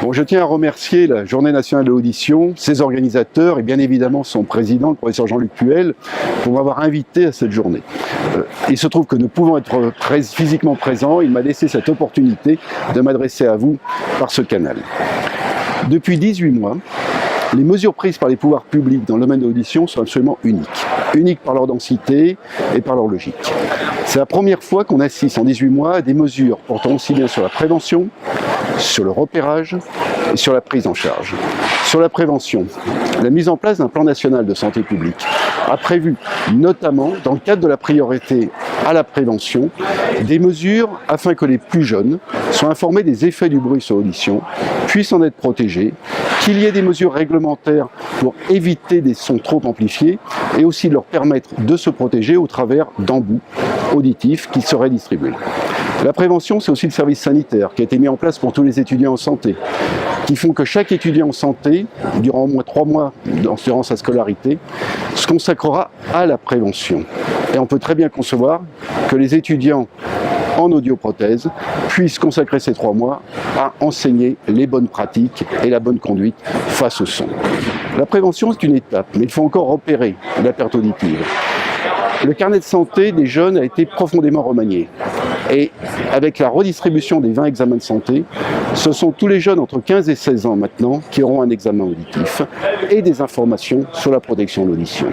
Bon, je tiens à remercier la Journée nationale de l'audition, ses organisateurs et bien évidemment son président, le professeur Jean-Luc Puel, pour m'avoir invité à cette journée. Il se trouve que ne pouvant être physiquement présent, il m'a laissé cette opportunité de m'adresser à vous par ce canal. Depuis 18 mois, les mesures prises par les pouvoirs publics dans le domaine de l'audition sont absolument uniques. Uniques par leur densité et par leur logique. C'est la première fois qu'on assiste en 18 mois à des mesures portant aussi bien sur la prévention, sur le repérage et sur la prise en charge. Sur la prévention, la mise en place d'un plan national de santé publique a prévu, notamment dans le cadre de la priorité à la prévention, des mesures afin que les plus jeunes soient informés des effets du bruit sur l'audition, puissent en être protégés, qu'il y ait des mesures réglementaires pour éviter des sons trop amplifiés et aussi leur permettre de se protéger au travers d'embouts auditifs qui seraient distribués. La prévention, c'est aussi le service sanitaire qui a été mis en place pour tous les étudiants en santé, qui font que chaque étudiant en santé, durant au moins 3 mois durant sa scolarité, se consacrera à la prévention. Et on peut très bien concevoir que les étudiants en audioprothèse puissent consacrer ces 3 mois à enseigner les bonnes pratiques et la bonne conduite face au son. La prévention, c'est une étape, mais il faut encore repérer la perte auditive. Le carnet de santé des jeunes a été profondément remanié. Et avec la redistribution des 20 examens de santé, ce sont tous les jeunes entre 15 et 16 ans maintenant qui auront un examen auditif et des informations sur la protection de l'audition.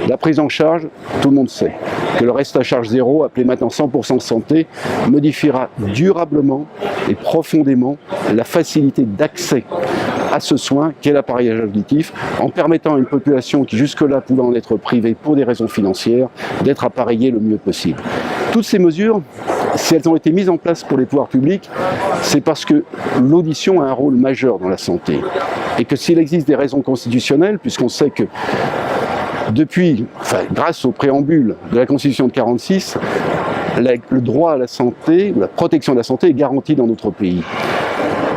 La prise en charge, tout le monde sait que le reste à charge zéro, appelé maintenant 100% santé, modifiera durablement et profondément la facilité d'accès à ce soin qu'est l'appareillage auditif, en permettant à une population qui jusque-là pouvait en être privée pour des raisons financières, d'être appareillée le mieux possible. Toutes ces mesures, si elles ont été mises en place pour les pouvoirs publics, c'est parce que l'audition a un rôle majeur dans la santé. Et que s'il existe des raisons constitutionnelles, puisqu'on sait que grâce au préambule de la Constitution de 1946, le droit à la santé, ou la protection de la santé est garantie dans notre pays.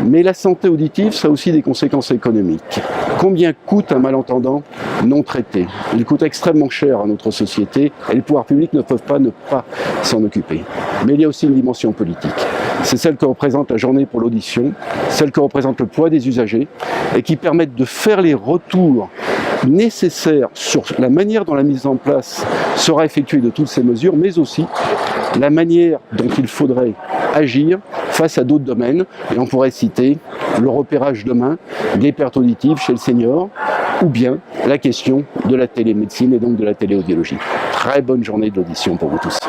Mais la santé auditive, ça a aussi des conséquences économiques. Combien coûte un malentendant non traité? Il coûte extrêmement cher à notre société et les pouvoirs publics ne peuvent pas ne pas s'en occuper. Mais il y a aussi une dimension politique. C'est celle que représente la journée pour l'audition, celle que représente le poids des usagers et qui permettent de faire les retours nécessaires sur la manière dont la mise en place sera effectuée de toutes ces mesures, mais aussi la manière dont il faudrait agir face à d'autres domaines. Et on pourrait citer le repérage demain des pertes auditives chez le senior, ou bien la question de la télémédecine et donc de la téléaudiologie. Très bonne journée de l'audition pour vous tous.